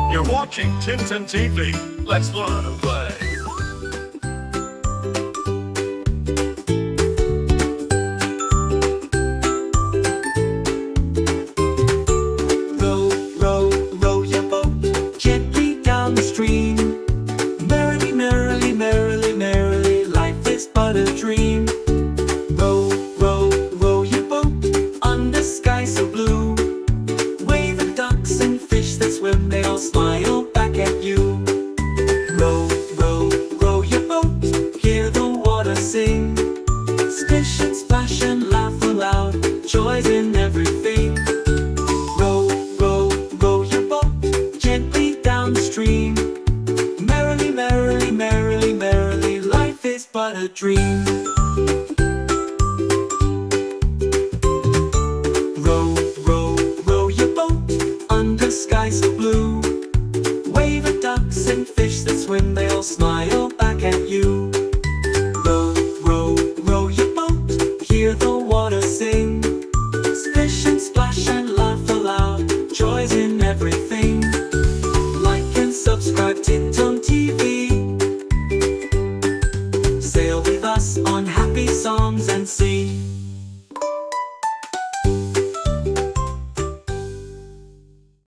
You're watching TinTon TV. Let's learn and play. Row, row, row your boat gently down the stream. Merrily, merrily, merrily, merrily, life is but a dream. Row, row, row your boat on the sky so blue. Wave at ducks and fish that swim, they all smile back at you. Row, row, row your boat, hear the water sing. Splish and splash and laugh aloud, joys in everything. Row, row, row your boat gently down the stream. Merrily, merrily, merrily, merrily, life is but a dream. Row, row, row your boat under sky so blue. Wave at ducks and fish that swim, they all smile back at you. Row, row, row your boat, hear the water sing. Splish and splash and laugh aloud, joys in everything. Like and subscribe TinTon TV. Sail with us on happy songs and sea.